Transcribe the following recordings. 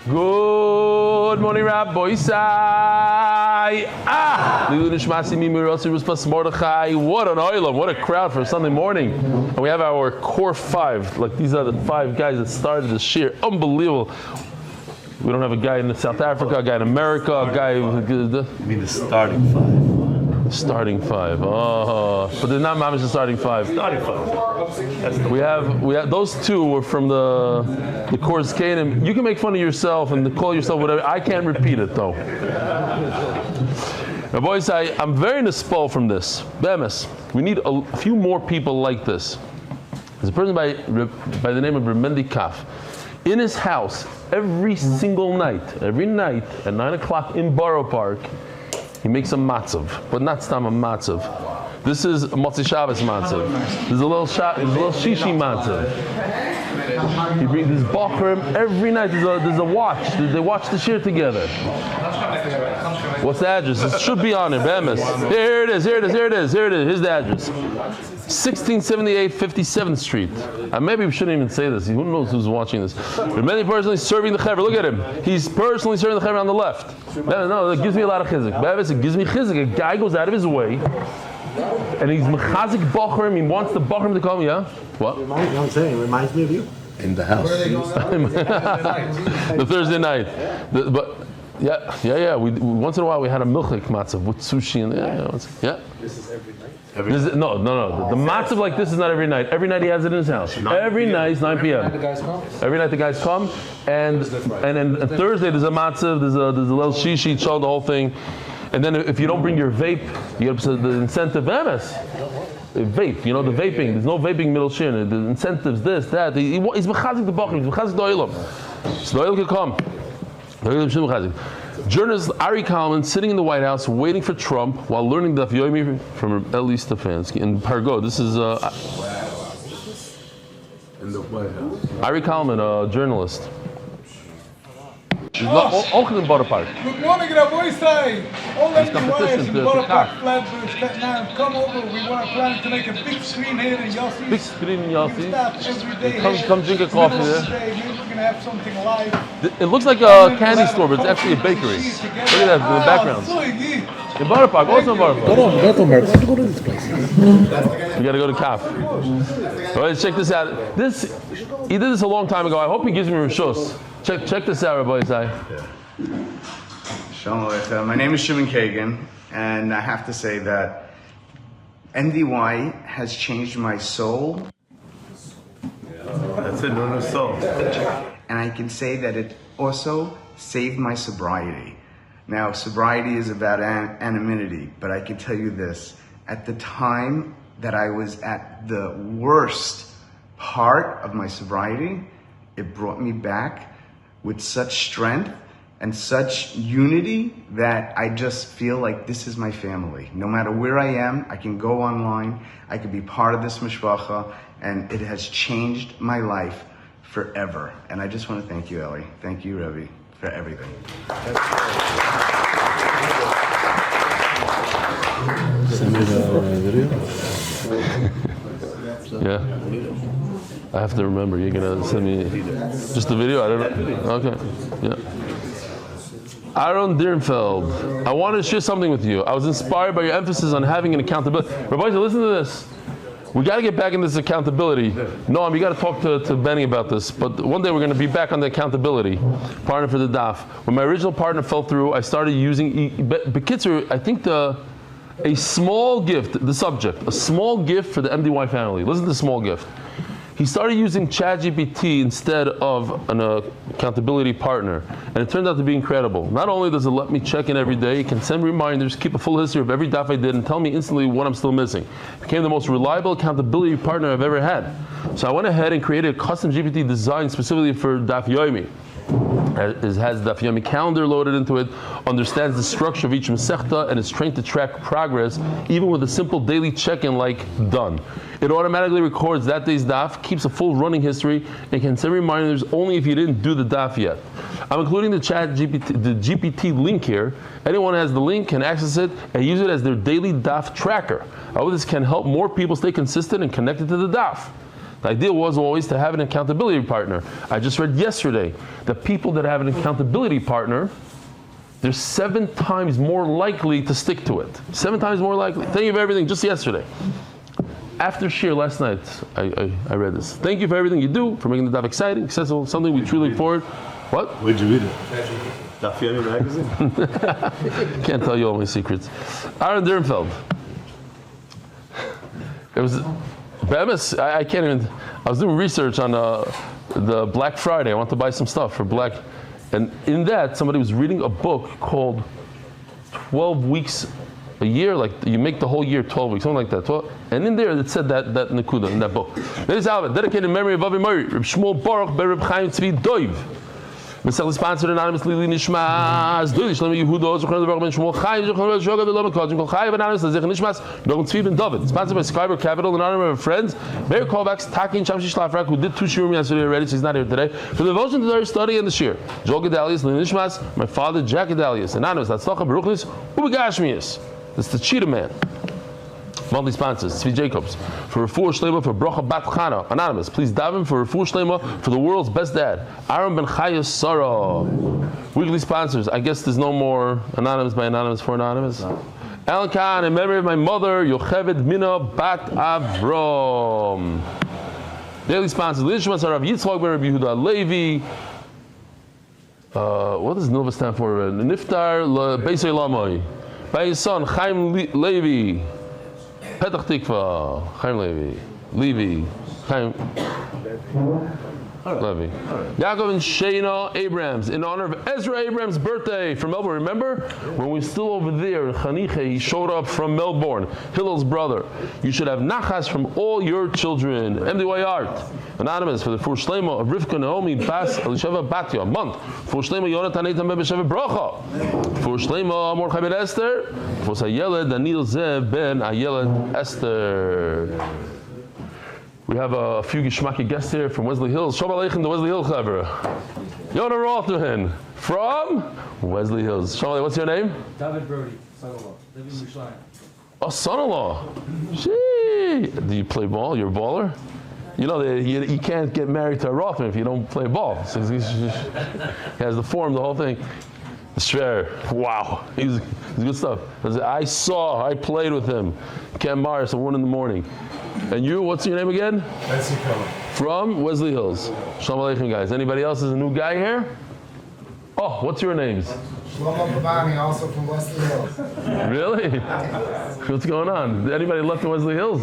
Good morning, Rabbi Isai. What an oilam, what a crowd for Sunday morning. And we have our core five. Like these are the five guys that started this year. Unbelievable. We don't have a guy in South Africa, a guy in America, a guy. You mean the starting five? Starting five. Oh, but they're not mamish the starting five. Starting five. We have those two were from the Kors Canaan. You can make fun of yourself and call yourself whatever. I can't repeat it though. Now, boys, I'm very nispal from this. Bemis, we need a few more people like this. There's a person by the name of Remendi Kaf. In his house, every single night, at 9 o'clock in Borough Park, he makes a matzav, but not stam a matzav. This is a Motzi Shabbos matzav. There's a little shishi matzav. He brings this bachrim every night. There's a watch. They watch the shir together. What's the address? It should be on it. Bemis. Here it is. Here's the address. 1678 57th Street. Maybe we shouldn't even say this. Who knows who's watching this? But many personally serving the chaver. Look at him. He's personally serving the chaver on the left. No, it gives me a lot of chizik. Bevis, it gives me chizik. A guy goes out of his way, and he's mechazik bachrim. He wants the bachrim to come. Yeah. What? I'm saying it reminds me of you. In the house. The Thursday night. Yeah. We once in a while we had a milchik matzav with sushi and yeah. This is every night. No. The matzav like this is not every night. Every night he has it in his house. Every night it's 9 p.m. Every night the guys come, and then Thursday there's a matzav, there's a little shishi, show the whole thing, and then if you don't bring your vape, you get the incentive MS. Vape, the vaping. There's no vaping middle shir. The incentives, this, that. He's mechazik the bachrim. He's mechazik the oilam. So the oilam can come. Journalist Ari Kalman sitting in the White House waiting for Trump while learning Daf Yomi from Eli Stefansky in Pargo. This is in the White House. Ari Kalman, a journalist. Ook in Borough Park. Good morning, Rabbi Isai. All There's the competition wives in to Borough Park car. Flatbush, now come over. We want to plan to make a big screen here in Yossi's. Big screen in We Yossi's. start every day. Come drink a coffee Middle there. of the day, maybe we're going to have something live. It looks like a candy store, but it's actually a bakery. Look at that in the background. In Borough Park, also in Borough Park. Go to this place. You gotta go to Kaf. All right, check this out. He did this a long time ago. I hope he gives me rishos. Check this out, Rabbi Isai. Shalom Aleichem. My name is Shimon Kagan, and I have to say that NDY has changed my soul. That's it, no soul. And I can say that it also saved my sobriety. Now, sobriety is about anonymity, but I can tell you this. At the time that I was at the worst part of my sobriety, it brought me back with such strength and such unity that I just feel like this is my family. No matter where I am, I can go online, I can be part of this mishpacha, and it has changed my life forever. And I just want to thank you, Eli. Thank you, Rebbe, for everything. Send me the video. Yeah. I have to remember. You're gonna send me just the video. I don't know. Okay. Yeah. Aaron Dirnfeld, I want to share something with you. I was inspired by your emphasis on having an accountability. Rabbi, listen to this. We got to get back in this accountability. Noam, you got to talk to Benny about this. But one day we're going to be back on the accountability partner for the DAF. When my original partner fell through, I started using Bekitzer. I think a small gift. The subject, a small gift for the MDY family. Listen to the small gift. He started using ChatGPT instead of an accountability partner, and it turned out to be incredible. Not only does it let me check in every day, it can send reminders, keep a full history of every daf I did, and tell me instantly what I'm still missing. It became the most reliable accountability partner I've ever had. So I went ahead and created a custom GPT design specifically for Daf Yomi. It has Daf Yomi calendar loaded into it, understands the structure of each Masechta, and is trained to track progress, even with a simple daily check-in like done. It automatically records that day's daf, keeps a full running history, and can send reminders only if you didn't do the daf yet. I'm including the GPT link here. Anyone who has the link can access it and use it as their daily daf tracker. I hope this can help more people stay consistent and connected to the daf. The idea was always to have an accountability partner. I just read yesterday that people that have an accountability partner, they're 7 times more likely to stick to it. 7 times more likely. Thank you for everything, just yesterday. After Shir last night, I read this. Thank you for everything you do, for making the Daf exciting, accessible, something we truly look forward. What? Where'd you read it? Daf Yomi magazine? Can't tell you all my secrets. Aaron Dernfeld. It was, I can't even, I was doing research on the Black Friday. I want to buy some stuff for Black. And in that, somebody was reading a book called 12 Weeks a Year, like you make the whole year 12 weeks, something like that. 12, and in there, it said that Nakuda in that book. Ladies and gentlemen, dedicated in memory of Avi Mori, Reb Shmuel Baruch, Reb Chaim Tzvi Doiv. Mr. Sponsored anonymously, Nishmas, Doiv, Shlomo Yehuda, Zochron Baruch Ben Shmuel Chaim, Zochron Shoga, Velom Kodzim, Kol Chaim anonymously, Zech Nishmas, Nogan Tzvi Ben David. Sponsored by Skyber Capital in honor of our friends, Bear Kovacs, Taki and Shamshi Shlafrak, who did 2 shiurim yesterday already, so he's not here today. For the devotion to their study and the shir, Joel Gedalius, Nishmas, my father Jack Gedalius, anonymous, that's Tzlacha Baruchnis, Ubegashmius. That's the cheetah man. Monthly sponsors, Tzvi Jacobs. For Refuah Shlema, for Brocha Bat Chana, anonymous. Please daven for Refuah Shlema for the world's best dad, Aaron Ben Chaya Sarah. Weekly sponsors. I guess there's no more anonymous by anonymous for anonymous. No. Alan Khan, in memory of my mother, Yocheved Mina Bat Avrom. Daily sponsors, Lishmas Harav Yitzchak Ben Rabbi Yehuda Levi. What does Nilva stand for? Niftar Beisei Lamoy. By his son, Chaim Levi. Petach Tikva. Chaim Levi. Chaim Levi. Yaakov and Shana Abrams, in honor of Ezra Abrams' birthday from Melbourne. Remember? When we were still over there in Chaniche, he showed up from Melbourne, Hillel's brother. You should have nachas from all your children. MDY Art. Anonymous for the Refuah Shlema of Rivka Naomi Bas Elisheva Batya. Month. Refuah Shlema Yonatan Eitan Ben B'Sheva Bracha. Refuah Shlema Mordechai Ben Esther. Refuah Ayeled Daniel Zev Ben Ayeled Esther. We have a few Gishmaki guests here from Wesley Hills. Shalom Aleichem to Wesley Hills, Clever. Yonah Rotherhin from Wesley Hills. Shalom, what's your name? David Brody, son-in-law. Living in Yerushalayim. Oh, son-in-law. Gee. Do you play ball? You're a baller? You know, you can't get married to a Rothman if you don't play ball. So he has the form, the whole thing. Shver. Wow. He's good stuff. I played with him. Ken Myers at 1 a.m. And you, what's your name again? From Wesley Hills. Shalom Aleichem, guys. Anybody else is a new guy here? Oh, what's your names? Shlomo Babani, also from Wesley Hills. Really? What's going on? Anybody left in Wesley Hills?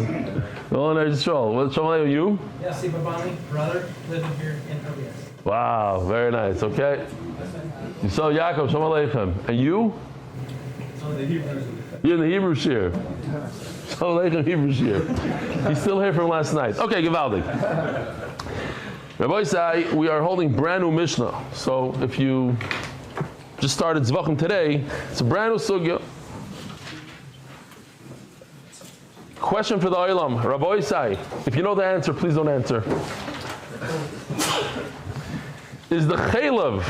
Oh, no, just Shalom Aleichem, you? Yeah, Steve Babani, brother, living here in LDS. Wow, very nice. Okay. So Yaakov, Shalom Aleichem. And you? You're in the Hebrew shir. Shalom Aleichem Hebrew shir. He's still here from last night. Okay, Givaldik. Rabbi Isai, we are holding brand new Mishnah. So if you just started Zevachim today, it's a brand new sugya. Question for the Olam. Rabbi Isai, if you know the answer, please don't answer. Is the chaylev,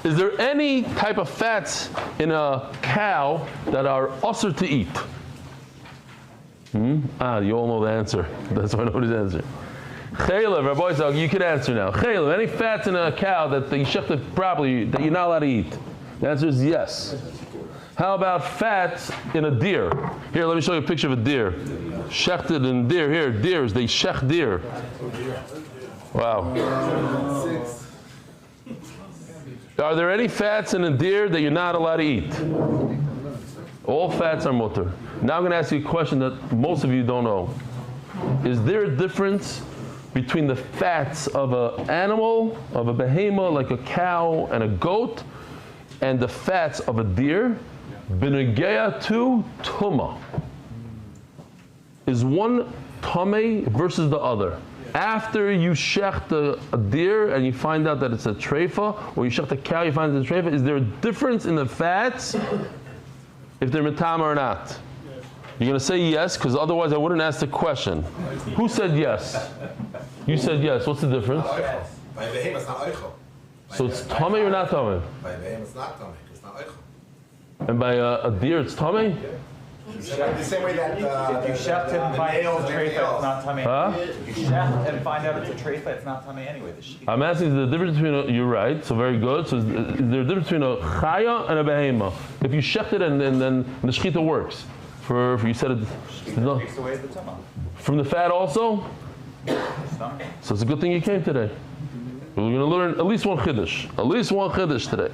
is there any type of fats in a cow that are usher to eat? You all know the answer. That's why nobody's answering. Chaylev, Rabbi Isai, you can answer now. Chaylev, any fats in a cow that you shechted properly that you're not allowed to eat? The answer is yes. How about fats in a deer? Here, let me show you a picture of a deer. Shechted in deer. Here, deers, they shech deer. Wow. Are there any fats in a deer that you're not allowed to eat? All fats are mutter. Now I'm going to ask you a question that most of you don't know. Is there a difference between the fats of an animal, of a behemoth, like a cow and a goat, and the fats of a deer? B'negeya to tuma. Is one tamei versus the other? After you shecht a deer and you find out that it's a treifa, or you shecht a cow, you find it's a treifa, is there a difference in the fats if they're metama or not? You're going to say yes, because otherwise I wouldn't ask the question. Who said yes? You said yes. What's the difference? By behem, it's not oichel. So it's tamei or not tamei? By behem, it's not tamei. It's not oichel. And by a deer, it's tamei? The same way that If you shecht it and find out it's a treifa, it's not tummy. Huh? If you shecht and find out it's a treifa, it's not tummy anyway. The shecht. I'm asking the difference between you're right, so very good. So is there a difference between a chaya and a behema? If you shecht it and then the shechita works. For you said it Takes away the tumah. from the fat also? So it's a good thing you came today. We're going to learn at least one chiddush. At least one chiddush today.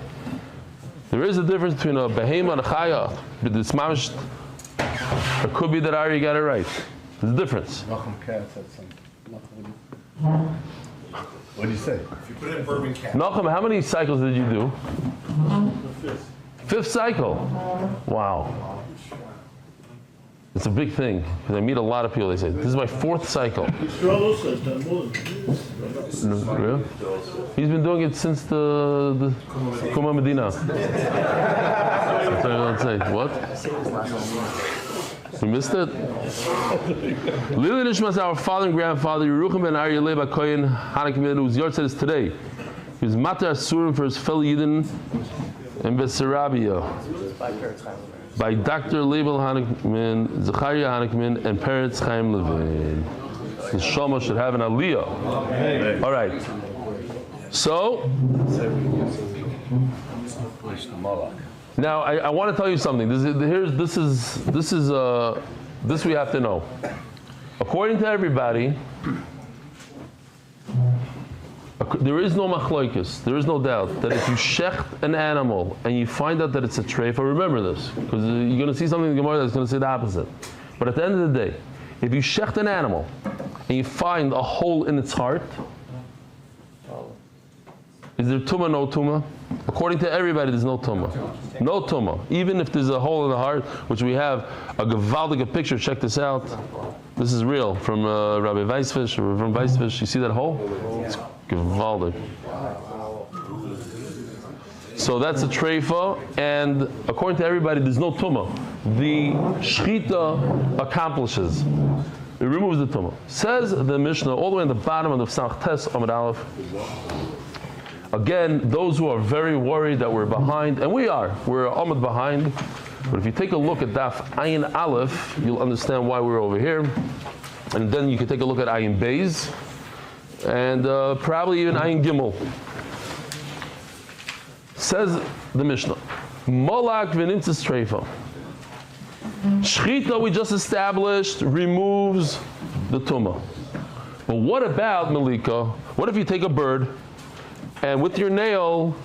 There is a difference between a behema and a chaya. But it's mamish. It could be that Ari got it right. There's a difference. What did you say? if you put it in bourbon cap. Nachum, how many cycles did you do? Fifth cycle. Wow. It's a big thing. Because I meet a lot of people, they say, this is my fourth cycle. Really? He's been doing it since the Kuma Medina. That's what I say. What? We missed it? Lili Nishmas, our father and grandfather, Yeruchim ben Ariel Leiba Kohen, Hanakim, whose yard said today. He was Matar Asurim for his fellow Yidden in Bessarabia. By Dr. Leibel Hanekman, Zechariah Hanekman, and Peretz Chaim Levin. The Shoma should have an aliyah. All right. So, now I want to tell you something. This we have to know. According to everybody, there is no machloikis, there is no doubt that if you shecht an animal and you find out that it's a treifa, remember this, because you're going to see something in the Gemara that's going to say the opposite. But at the end of the day, if you shecht an animal and you find a hole in its heart, is there tumah, no tumah? According to everybody, there's no tumah. No tumah. Even if there's a hole in the heart, which we have a gewaldige picture, check this out. This is real, from Rabbi Weisfish, or from Weisfish. You see that hole? It's gewaldig. So that's a treifa, and according to everybody, there's no tumah. The shchita accomplishes. It removes the tumah. Says the Mishnah, all the way in the bottom of the Samach Tes Amud Aleph. Again, those who are very worried that we're behind, and we're Amud behind, but if you take a look at Daf Ayin Aleph, you'll understand why we're over here. And then you can take a look at Ayin Beis, and probably even Ayin Gimel. Says the Mishnah, Molak v'nimtzis treifa. Shchita, we just established, removes the tumah. But what about Malika? What if you take a bird, and with your nail,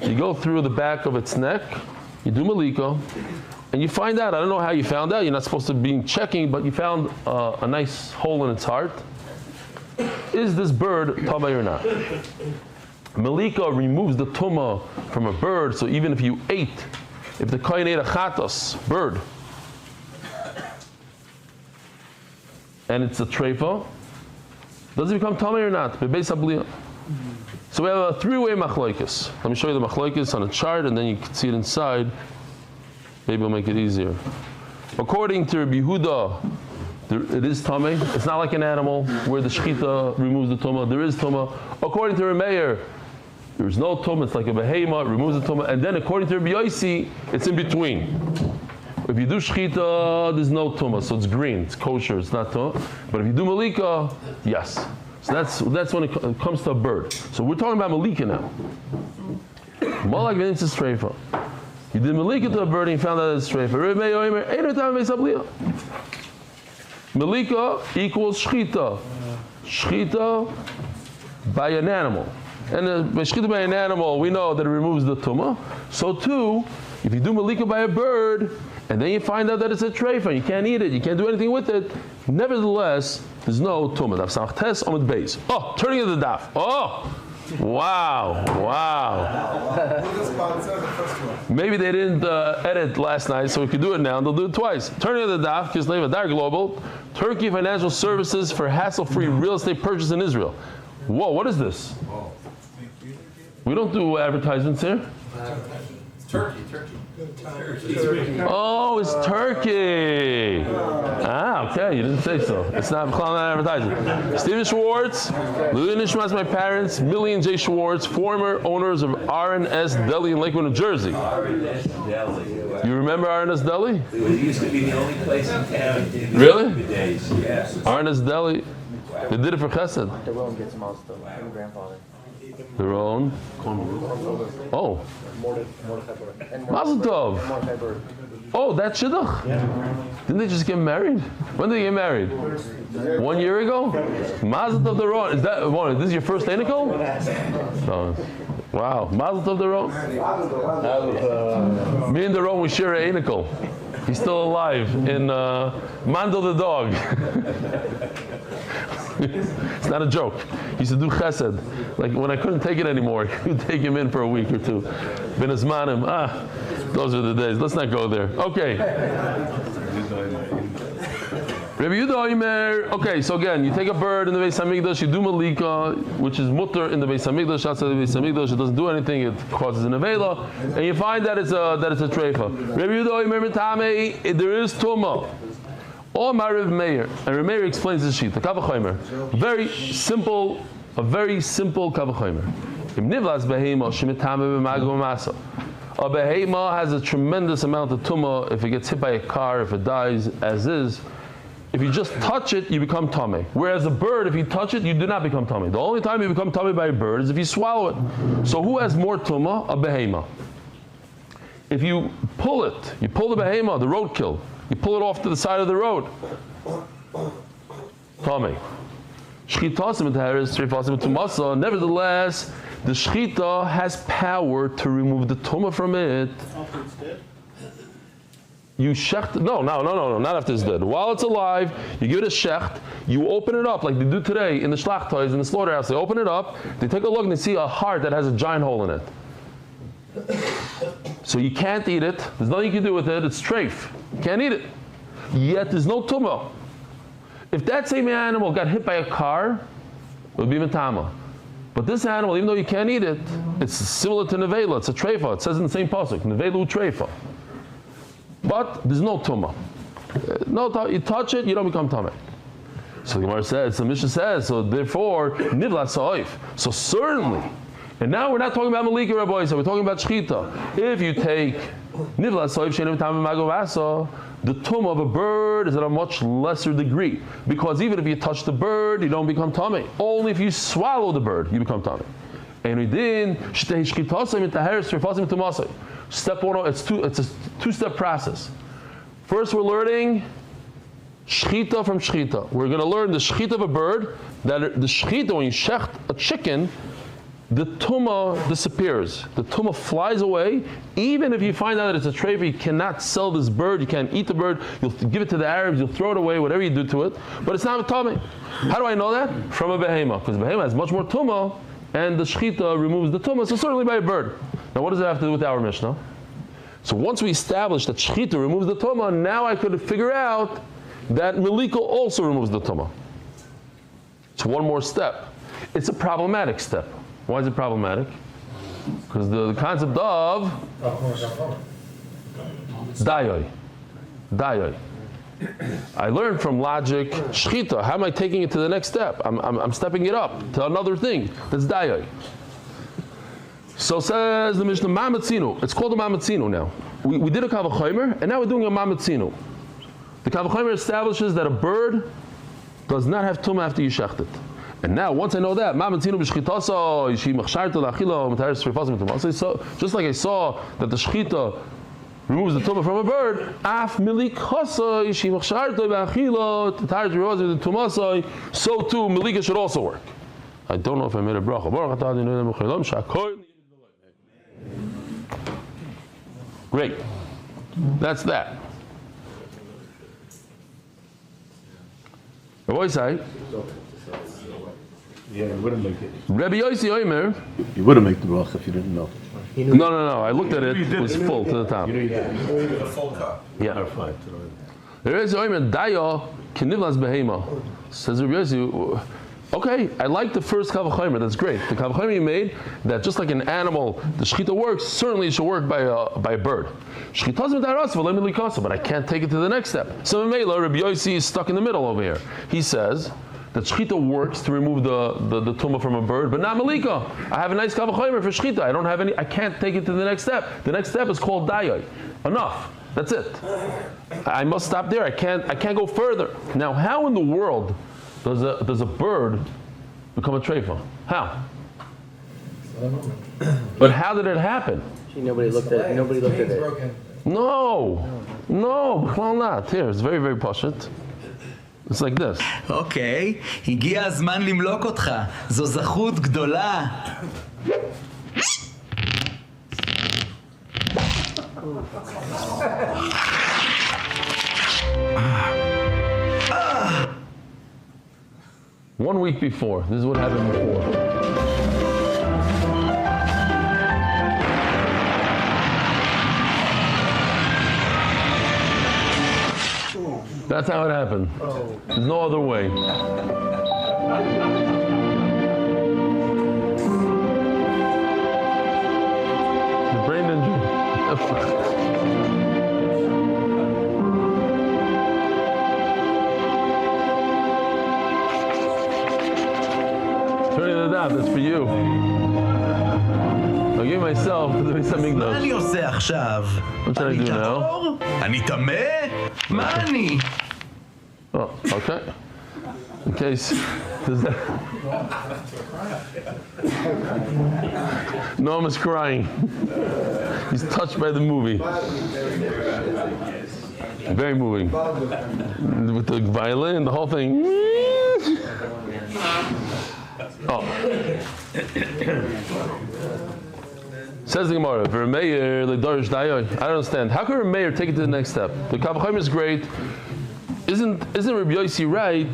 you go through the back of its neck, you do Malika, and you find out, I don't know how you found out, you're not supposed to be checking, but you found a nice hole in its heart. Is this bird tamei or not? Malika removes the tumah from a bird, so even if you ate, if the kohen ate a chatos, bird, and it's a treifa, does it become tamei or not? Bebeis habliya. So we have a three-way machlokes. Let me show you the machlokes on a chart, and then you can see it inside. Maybe it'll make it easier. According to Rabbi Yehuda, it is tamei. It's not like an animal where the shechita removes the tumah. There is tumah. According to Rabbi Meir, there is no tumah. It's like a behema. It removes the tumah. And then according to Rabbi Yossi, it's in between. If you do shechita, there's no tumah, so it's green. It's kosher. It's not tumah. But if you do malika, yes. So that's when it comes to a bird. So we're talking about malika now. Malak v'nitzis treifa. You did malika to a bird and you found out it's treifa. Malika equals shchita. Shchita by an animal. And by shchita by an animal, we know that it removes the tumah. So too, if you do malika by a bird, and then you find out that it's a treifa, you can't eat it, you can't do anything with it, nevertheless, there's no tumah. Daf Samach Tes Amud Beis. Oh, turning to the daf. Oh, wow. Maybe they didn't edit last night, so we could do it now, and they'll do it twice. Turning to the daf, because Leiba Dar Global, Turkey Financial Services for hassle-free real estate purchase in Israel. Whoa, what is this? We don't do advertisements here. Turkey. Oh, it's turkey. Ah, okay. You didn't say so. It's not advertising. Steven Schwartz, Lily Nishmas, my parents, Millie and Jay Schwartz, former owners of R&S Deli in Lakewood, New Jersey. You remember R&S Deli? It used to be the only place in town. Really? Days. Yes. R&S Deli. They did it for Chesed. The Rome gets them all still. My grandfather. Their own. Oh. Mazel Tov. Oh, that shidduch. Didn't they just get married? When did they get married? 1 year ago? Mazel Tov their own. Is this is your first Nicole? Oh. Wow. Mazel Tov their own. Me and Daron, we share a Nicole. He's still alive in Mando the dog. It's not a joke. He used to do chesed. Like when I couldn't take it anymore, I would take him in for a week or two. Ben Azmanim. Those are the days. Let's not go there. Okay. Rabbi Yehuda Omer. Okay, so again, you take a bird in the Beis Hamikdash, you do malika, which is mutter in the Beis Hamikdash. Outside the Beis Hamikdash, it doesn't do anything. It causes an avela, and you find that it's a treifa. Rabbi Yehuda Omer mitame. There is tuma. Or Mariv Meir, and Rav Meir explains this sheet. The kavachomer, a very simple kavachomer. Im nivlas behema shemitame b'magom masa. A behema has a tremendous amount of tumah if it gets hit by a car, if it dies as is. If you just touch it, you become tummy. Whereas a bird, if you touch it, you do not become tummy. The only time you become tummy by a bird is if you swallow it. So who has more tumah? A behema. If you pull it, you pull the behema, the roadkill. You pull it off to the side of the road. Tommy. Nevertheless, the shchita has power to remove the tumah from it. You shecht, no, not after it's dead. While it's alive, you give it a shecht, you open it up like they do today in the shlachtoys, in the slaughterhouse. They open it up, they take a look and they see a heart that has a giant hole in it. So you can't eat it. There's nothing you can do with it. It's treif. You can't eat it. Yet there's no tumah. If that same animal got hit by a car, it would be matama. But this animal, even though you can't eat it, it's similar to nevela. It's a treifa. It says in the same pasuk, nevelu treifa. But there's no tumah. You touch it, you don't become tumah. So the Gemara says, the Mishnah says, so therefore, nivla sa'oif. So certainly. And now we're not talking about malika rabbi, so we're talking about shchita. If you take nivla soif shenim tamim magavasa, the tumah of a bird is at a much lesser degree, because even if you touch the bird, you don't become tummy. Only if you swallow the bird, you become tummy. And we did step one. It's a two-step process. First, we're learning shchita from shchita. We're going to learn the shchita of a bird. That the shchita, when you shecht a chicken, the tumah disappears. The tumah flies away. Even if you find out that it's a treifa, you cannot sell this bird, you can't eat the bird, you'll give it to the Arabs, you'll throw it away, whatever you do to it, but it's not a tummy. How do I know that? From a behema, because behema has much more tumah, and the shchita removes the tumah, so certainly by a bird. Now what does that have to do with our Mishnah? So once we establish that shchita removes the tumah, now I could figure out that malika also removes the tumah. It's one more step. It's a problematic step. Why is it problematic? Because the concept of dayoi. I learned from logic shchita. How am I taking it to the next step? I'm stepping it up to another thing. That's dayoi. So says the Mishnah mamatzinu. It's called a mamatzinu now. We did a kavachomer, and now we're doing a mamatzinu. The kavachomer establishes that a bird does not have tumah after you shecht it. And now, once I know that, so just like I saw that the shchita removes the tumah from a bird, so too malika should also work. I don't know if I made a bracha. Great. That's that. What do I say? Yeah, you wouldn't make it. Rabbi Yossi Omer. You wouldn't make the bracha if you didn't know. No. I looked at it. It was full to the top. You know you did. A full cup. Yeah. Or fine. Rabbi Yossi Omer Dayo Kinivlas Behema. Says Rabbi Yossi, Okay, I like the first Kavachomer, that's great. The Kavachomer you made, that just like an animal, the Shechita works, certainly it should work by a bird. But I can't take it to the next step. So Mela, Rabbi Yossi is stuck in the middle over here. He says that Shechita works to remove the tumah from a bird, but not Malika. I have a nice Kavachomer for Shechita. I can't take it to the next step. The next step is called Dayoy. Enough. That's it. I must stop there. I can't go further. Now, how in the world does a bird become a treifa? How? But how did it happen? Nobody looked at it. Broken. No, בכלל not. Here, it's very, very pashut. It's like this. אוקיי, הגיע הזמן למלוק אותך. זו זכות גדולה. One week before. This is what happened before. That's how it happened. There's no other way. The brain injury. Turning it out, that's for you. I'll give myself something מה אני עושה עכשיו? What should I do now? אני טמא? מה אני? Oh, okay. In case. Does that... Noam is crying. He's touched by the movie. Very moving. With the violin, the whole thing. Oh. Says the Gemara, I don't understand. How can a mayor take it to the next step? The Kavachomer is great. Isn't Rabbi Yossi right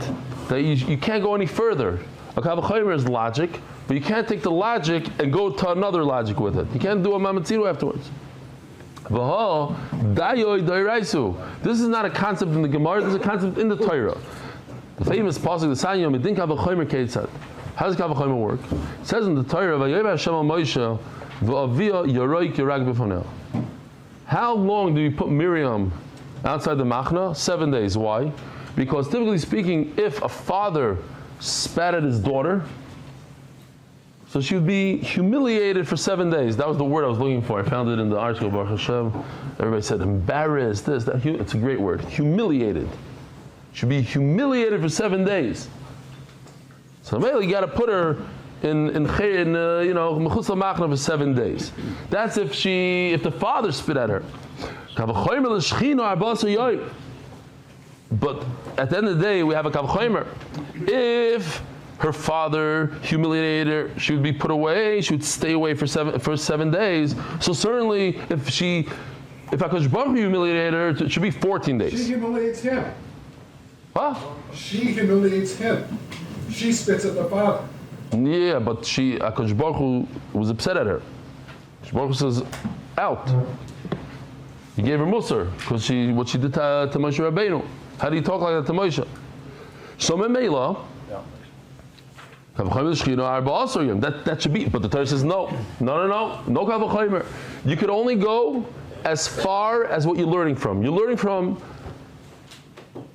that you can't go any further? A Kavachomer is logic, but you can't take the logic and go to another logic with it. You can't do a Mamatziru afterwards. This is not a concept in the Gemara, this is a concept in the Torah. The famous pasuk, the Sanyom, it didn't Kavachomer Keitzad. How does Kavachomer work? It says in the Torah, how long do you put Miriam outside the Machna? 7 days. Why? Because typically speaking, if a father spat at his daughter, so she would be humiliated for 7 days. That was the word I was looking for. I found it in the article, Baruch Hashem. Everybody said embarrassed, this, that. It's a great word. Humiliated. Should be humiliated for 7 days. So maybe you got to put her in mechutz l'machna for 7 days. That's if the father spit at her. But at the end of the day, we have a kavachomer. If her father humiliated her, she would be put away. She would stay away for 7 days. So certainly, if HaKadosh Baruch Hu humiliated her, it should be 14 days. She humiliates him. What? She humiliates him. She spits at the father. Yeah, but HaKadosh Baruch Hu was upset at her. HaKadosh Baruch Hu says, out. He gave her Musar, because what she did to Moshe Rabbeinu. How do you talk like that to Moshe? So Memela, that should be, but the Torah says no Kavachomer. You could only go as far as what you're learning from. You're learning from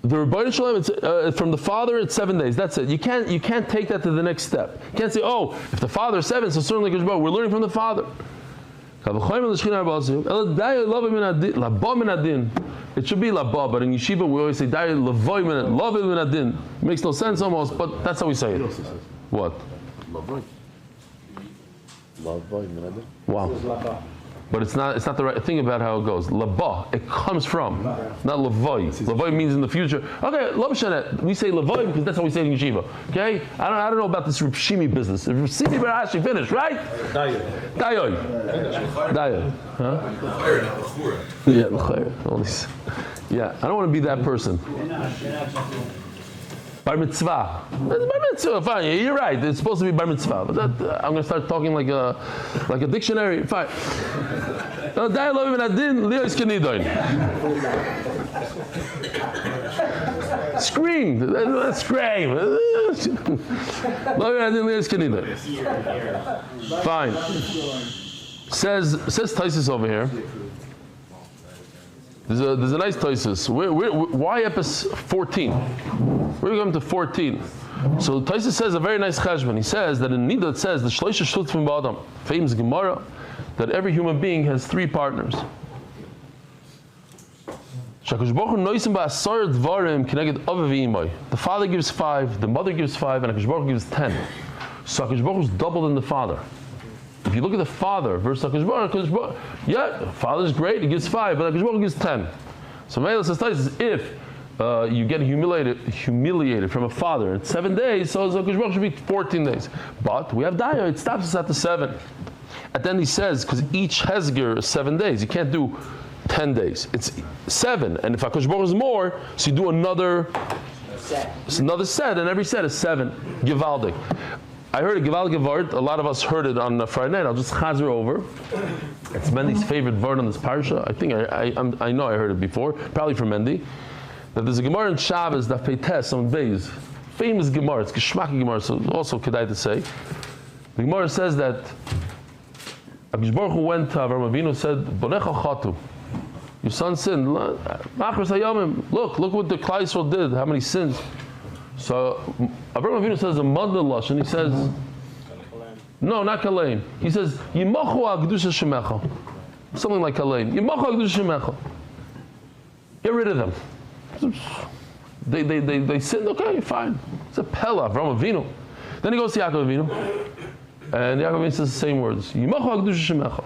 the Rebbeinu Shalom, it's from the father, it's 7 days. That's it. You can't take that to the next step. You can't say, oh, if the father is 7, so certainly we're learning from the father. It should be laba, but in yeshiva we always say lavoy min adin. It makes no sense almost, but that's how we say it. What? Wow. But it's not the right thing about how it goes. Laba, it comes from, not lavoy. Lavoy means in the future. Okay, we say lavoy because that's how we say it in yeshiva. Okay? I don't know about this Reb Shimi business. Reb Shimi Barashi finished, right? Dayoy. Huh? Yeah, l'chayr. All these. Yeah, I don't want to be that person. Bar mitzvah. Bar mitzvah, fine. You're right. It's supposed to be bar mitzvah. But I'm going to start talking like a dictionary. Fine. Scream. Scream. Fine. Says Taisus over here. There's a nice Taisus. Why episode 14? We're going to 14. So Taisus says a very nice cheshbon. He says that in Nida it says the Shleisha Shutzim Ba'adam, famous Gemara, that every human being has 3 partners. The father gives 5, the mother gives 5, and HaKadosh Baruch Hu gives 10. So HaKadosh Baruch Hu is doubled in the father. If you look at the father versus HaKadosh Baruch Hu, yeah, the father is great, he gives 5, but HaKadosh Baruch Hu gives 10. So Mela says, if you get humiliated from a father in 7 days, so HaKadosh Baruch Hu should be 14 days. But we have Daya, it stops us at the 7. And then he says, because each Hezger is 7 days, you can't do 10 days. It's 7, and if HaKadosh Baruch Hu is more, so you do another set, and every set is 7. Givaldik. I heard a Givaldik word. A lot of us heard it on Friday night. I'll just chazer over. It's Mendy's favorite word on this parsha. I think I know I heard it before, probably from Mendy. That there's a Gemara in Shabbos that Peites on Beis, famous Gemara. It's Geschmack Gemara, so also kedai to say. The Gemara says that HaKadosh Baruch Hu went to Avraham Avinu and said, Bonecha chatu. Your son sinned. Look what the Klal Yisrael did. How many sins? So Avraham Avinu says a mother lush, and he says, no, not kalein. He says yimachu al kedusha shemecha, something like kalein. Yimachu al kedusha shemecha. Get rid of them. They sinned. Okay, fine. It's a pella. Avraham Avinu. Then he goes to Yaakov Avinu, and Yaakov Avinu says the same words. Yimachu al kedusha shemecha.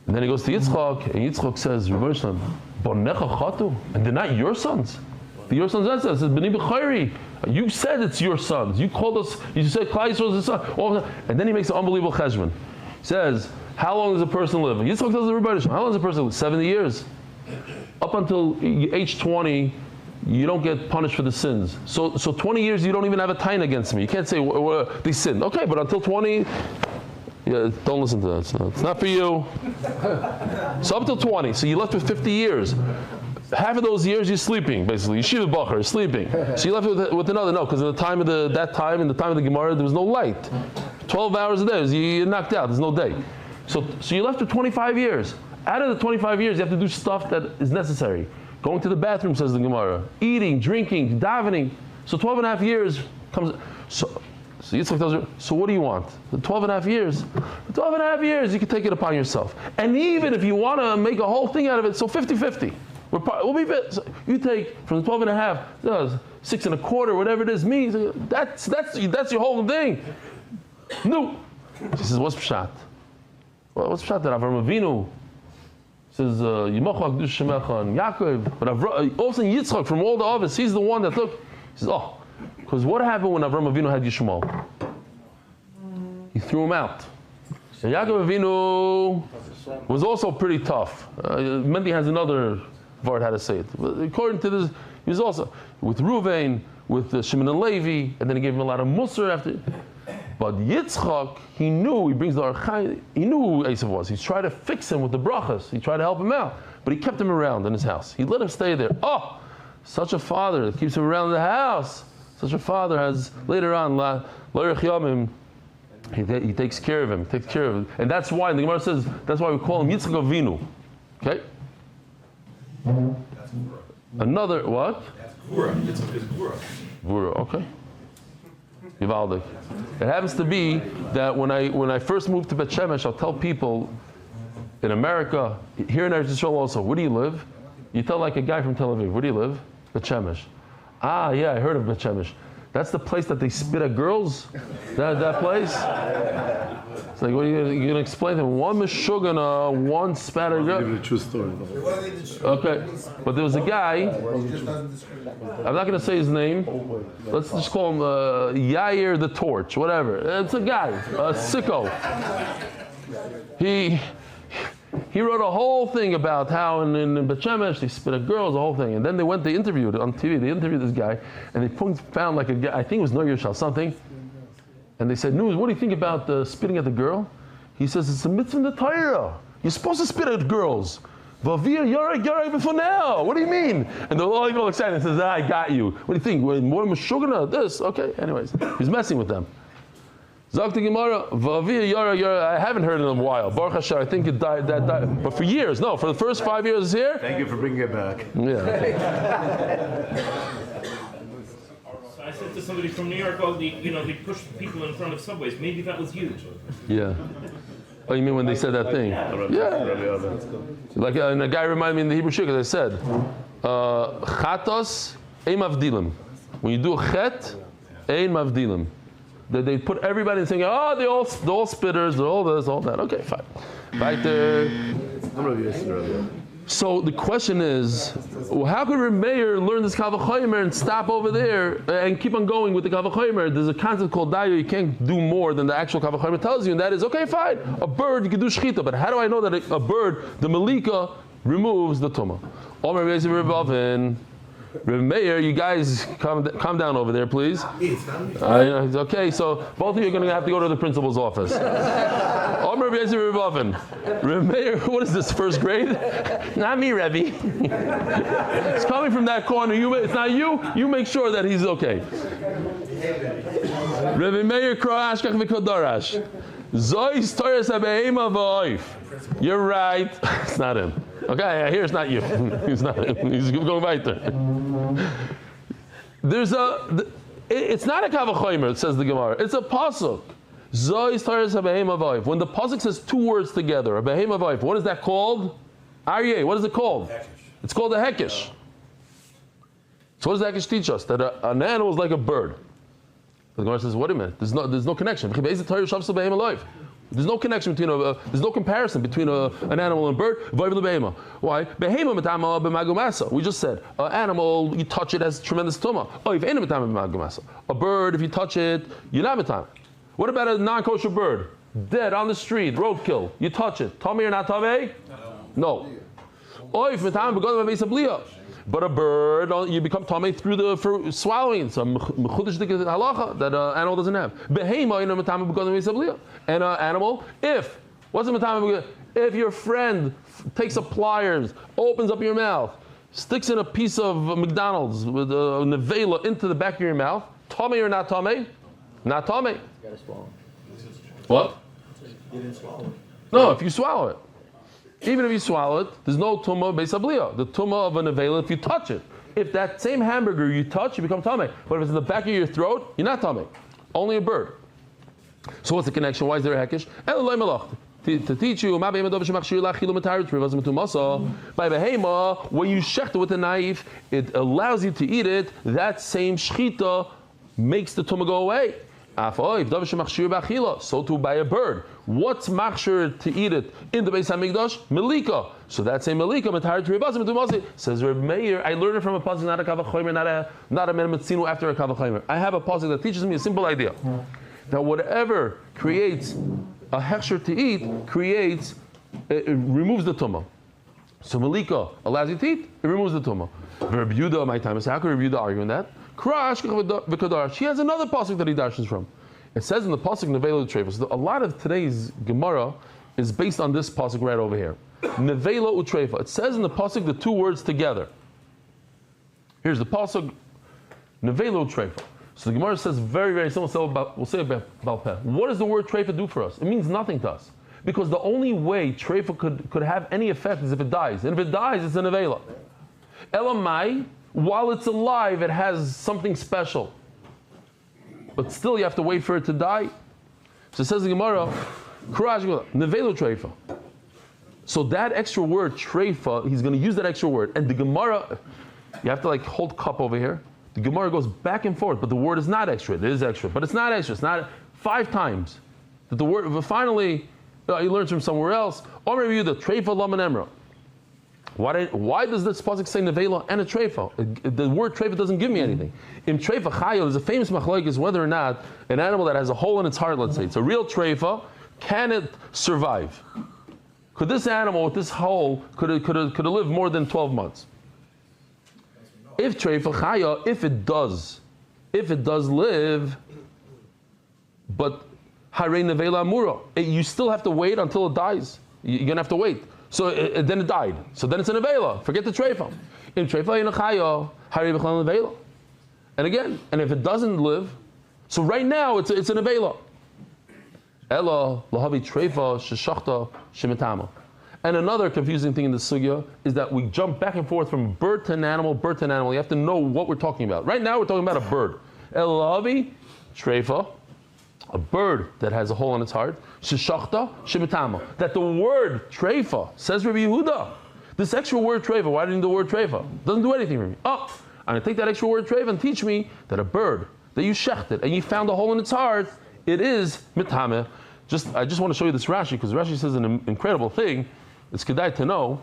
And then he goes to Yitzchak, and Yitzchak says, Bonecha chatu, and they're not your sons. Your sons, that says, B'ni b'chayri. You said it's your sons. You called us, you said Klal Yisrael is the son. And then he makes an unbelievable cheshbon. He says, how long does a person live? Yitzchak tells everybody, how long does a person live? 70 years. Up until age 20, you don't get punished for the sins. So 20 years, you don't even have a time against me. You can't say, they sinned. Okay, but until 20, yeah, don't listen to that. It's not for you. So up till 20. So you left with 50 years. Half of those years you're sleeping, basically. Yeshiva Bachar, sleeping. So you left with another. No, because in the time of the Gemara, there was no light. 12 hours a day, you're knocked out. There's no day. So you left with 25 years. Out of the 25 years, you have to do stuff that is necessary. Going to the bathroom, says the Gemara. Eating, drinking, davening. So 12 and a half years comes. So Yitzchak tells her, so what do you want? The 12 and a half years? The 12 and a half years, you can take it upon yourself. And even if you want to make a whole thing out of it, so 50-50. We'll be fit. So you take from the 12 and a half, 6 and a quarter, whatever it is, means that's your whole thing. No. She says, what's pshat? What's pshat that Avraham Avinu says, Yimachu HaKadosh Shemecha and Yaakov, but all of a sudden Yitzchak from all the office, he's the one that took. He says, because what happened when Avraham Avinu had Yishmael? He threw him out. And Yaakov Avinu was also pretty tough. Mendy has another word how to say it. According to this, he was also with Ruvain, with Shimon and Levi, and then he gave him a lot of Musar after. But Yitzchak, he brings the Archai, he knew who Esav was. He tried to fix him with the brachas. He tried to help him out. But he kept him around in his house. He let him stay there. Such a father that keeps him around in the house. Such a father has, later on, he takes care of him. And that's why, the Gemara says, that's why we call him Yitzchak Avinu. Okay? Another, what? That's Gura. Yitzchak is Gura. Gura, okay. Yivaldik. It happens to be that when I first moved to Bet Shemesh, I'll tell people in America, here in Eretz Yisrael also, where do you live? You tell like a guy from Tel Aviv, where do you live? Bet Shemesh. Yeah, I heard of Bet Shemesh. That's the place that they spit at girls? That place? It's like, what are you going to explain to them? One Meshuggah, one spat at a girl. True story. Okay, but there was a guy, I'm not going to say his name, let's just call him Yair the Torch, whatever. It's a guy, a sicko. He wrote a whole thing about how in Bet Shemesh they spit at girls, the whole thing. And then they interviewed on TV, they interviewed this guy, and they found like a guy, I think it was Noyer Shal, something. And they said, News, what do you think about spitting at the girl? He says, it's a mitzvah in the Torah. You're supposed to spit at girls. Vavir, you're before now. What do you mean? And they're all excited and says, I got you. What do you think? More Meshugana? This? Okay, anyways. He's messing with them. Zakti Gemara, Vavir, Yara, I haven't heard it in a while. Baruch Hashem, I think it died. But for years, no, for the first 5 years here. Thank you for bringing it back. Yeah. I said to somebody from New York, they push people in front of subways. Maybe that was you. Yeah. Oh, you mean when they said that thing? Yeah. Like, and a guy reminded me in the Hebrew Shir, because I said, Chatos, ein mavdilim. When you do a chet, ein mavdilim. That they put everybody saying, they're all spitters, they're all this, all that. Okay, fine. Right there. So the question is, how could Reb Meir learn this Kal V'chomer and stop over there and keep on going with the Kal V'chomer? There's a concept called dayo. You can't do more than the actual Kal V'chomer tells you, and that is, okay, fine. A bird, you can do shchita, but how do I know that a bird, the malika, removes the tumah? Omer Reb Meir, Reb Meir, you guys calm down over there, please. Okay, so both of you are going to have to go to the principal's office. Reb Meir, what is this, first grade? Not me, Rebbe. It's coming from that corner. It's not you. You make sure that he's okay. Reb Meir Kroash Kach V'Kodarash. Zois Torah Sabeima V'Oif. You're right. It's not him. Okay, I hear it's not you. He's not him. He's going right there. It's not a Kal V'chomer, says the Gemara. It's a pasuk. Zois Torah Sabeima V'Oif. When the pasuk says two words together, a Beheima V'Oif, what is that called? Ariel. What is it called? Hekesh. It's called a hekesh. So what does the hekesh teach us? That an animal is like a bird. The Gemara says, wait a minute, there's no connection. There's no connection between there's no comparison between an animal and a bird. Why? We just said, an animal, you touch it, has tremendous tumah. A bird, if you touch it, you're not mitam. What about a non-kosher bird? Dead on the street, roadkill. You touch it. Tomei or not tomei? No. But a bird, you become tamei through swallowing. Some halacha that an animal doesn't have. And an animal, if your friend takes up pliers, opens up your mouth, sticks in a piece of McDonald's with a nevela into the back of your mouth, tamei or not tamei? Not tamei. You gotta swallow. What? You didn't swallow it. No, if you swallow it. Even if you swallow it, there's no tumah beis habliya. The tumah of a nevela, if you touch it. If that same hamburger you touch, you become tamei. But if it's in the back of your throat, you're not tamei. Only a bird. So what's the connection? Why is there a hekesh? To teach you, by behema, when you shecht it with a knife, it allows you to eat it. That same shchita makes the tumah go away. So too by a bird. What's machshir to eat it in the Beis Hamikdash? Melika. So that same Melika, Matar Tiribazim, Tumasi. Says Reb Meir, I learned it from a pasuk, not a Kal V'chomer, not a Menemetzinu after a Kal V'chomer. I have a pasuk that teaches me a simple idea. That whatever creates a hechsher to eat, it removes the tumah. So Melika allows you to eat, it removes the tumah. Reb Yehuda, my time is, how could Reb Yehuda argue in that? She has another pasuk that he dashes from. It says in the pasuk nevela utrefa. So a lot of today's Gemara is based on this pasuk right over here. Nevela utrefa. It says in the pasuk the two words together. Here's the pasuk nevela utrefa. So the Gemara says very, very simple. We'll say about peh. What does the word trefa do for us? It means nothing to us. Because the only way trefa could have any effect is if it dies. And if it dies, it's a nevela. Elamai, while it's alive, it has something special. But still, you have to wait for it to die. So it says the Gemara, nevelo treifa. So that extra word, treifa, he's going to use that extra word. And the Gemara, you have to hold cup over here. The Gemara goes back and forth, but the word is not extra. It is extra, but it's not extra. It's not 5 times. That the word, but finally, he learns from somewhere else. Omer Yehuda, treifa laman emra. Why does this pasuk say nevela and a treifa? The word treifa doesn't give me anything. In treifa chayo, there's a famous machlokes whether or not an animal that has a hole in its heart, let's say, it's a real treifa, can it survive? Could this animal with this hole, could it live more than 12 months? If treifa chayo, if it does live, but harei nevela amura, you still have to wait until it dies. You're gonna have to wait. So then it died. So then it's an avela. Forget the treifa. In treifa in a chayo, hari b'chlan avela. And again, and if it doesn't live, so right now it's an avela. Ella lahavi treifa sheshachta shemitama. And another confusing thing in the sugya is that we jump back and forth from bird to an animal, bird to an animal. You have to know what we're talking about. Right now we're talking about a bird. Ella lahavi treifa, a bird that has a hole in its heart. Sheshachta shemitama. That the word treifa, says Rabbi Yehuda, this extra word treifa, why do you need the word treifa? Doesn't do anything for me. Oh, I'm going to take that extra word treifa and teach me that a bird that you shechted and you found a hole in its heart, it is mitame. I just want to show you this Rashi, because Rashi says an incredible thing. It's kedai to know.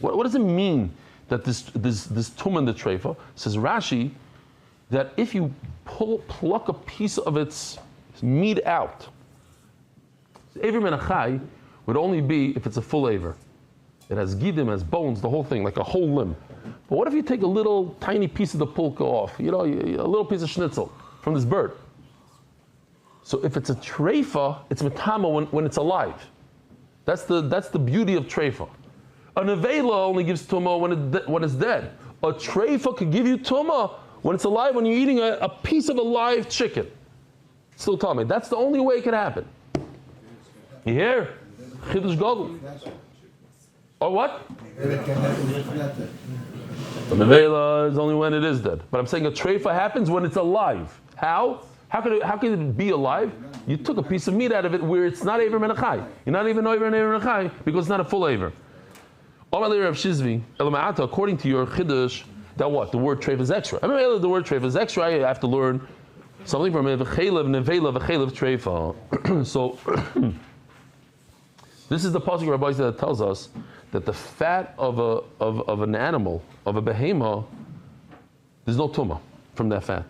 What does it mean that this tumah in the treifa? Says Rashi that if you pluck a piece of its meat out, Aver menachai would only be if it's a full aver. It has gidim, has bones, the whole thing, like a whole limb. But what if you take a little tiny piece of the pulka off? A little piece of schnitzel from this bird. So if it's a treifa, it's metama when it's alive. That's the beauty of treifa. A nevela only gives tumah when it's dead. A treifa could give you tumah when it's alive, when you're eating a piece of a live chicken. Still tell me, that's the only way it could happen. You hear? Chidush Gadol. Or what? The nevela is only when it is dead. But I'm saying a treifa happens when it's alive. How? How could it be alive? You took a piece of meat out of it where it's not Aver Menachai. You're not even Aver Menachai because it's not a full Aver. According to your Chiddush, that what? The word treifa is extra. I mean, the word treifa is extra. I have to learn something from it. V'chelev nevela v'chelev treifa. So this is the pasuk Rabbi that tells us that the fat of an animal, of a behema, there's no tumah from that fat.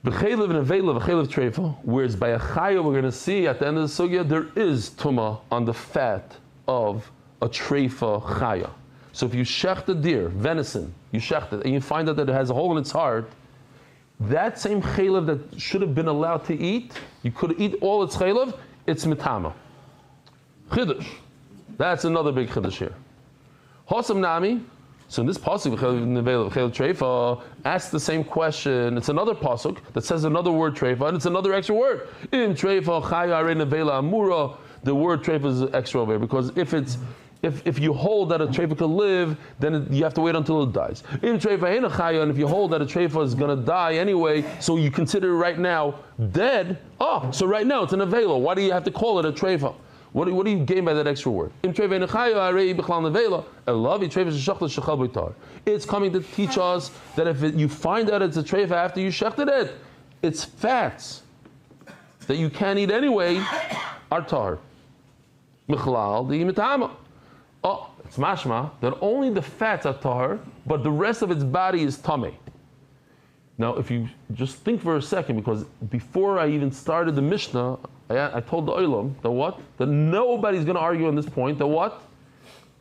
B'chelev nevela v'chelev treifa. Whereas by a chaya we're going to see at the end of the sugya there is tumah on the fat of a treifa chaya. So if you shecht a deer, venison, you shecht it, and you find out that it has a hole in its heart, that same chelev that should have been allowed to eat, you could eat all its chelev, it's mitama. Chiddush. That's another big chiddush here. Hosam nami. So in this pasuk, treifa, asks the same question. It's another pasuk that says another word treifa, and it's another extra word. In treifa chaya re nevela amura. The word treifa is extra over here because if you hold that a treifa could live, then you have to wait until it dies. In treifa ain't a chaya, and if you hold that a treifa is going to die anyway, so you consider it right now dead. Oh, so right now it's an avela. Why do you have to call it a treifa? What do you gain by that extra word? It's coming to teach us that if you find out it's a treifa after you shechted it, its fats that you can't eat anyway are tar. Oh, it's mashma that only the fats are tar, but the rest of its body is tameh. Now, if you just think for a second, because before I even started the Mishnah, I told the Olam that what? That nobody's going to argue on this point. That what?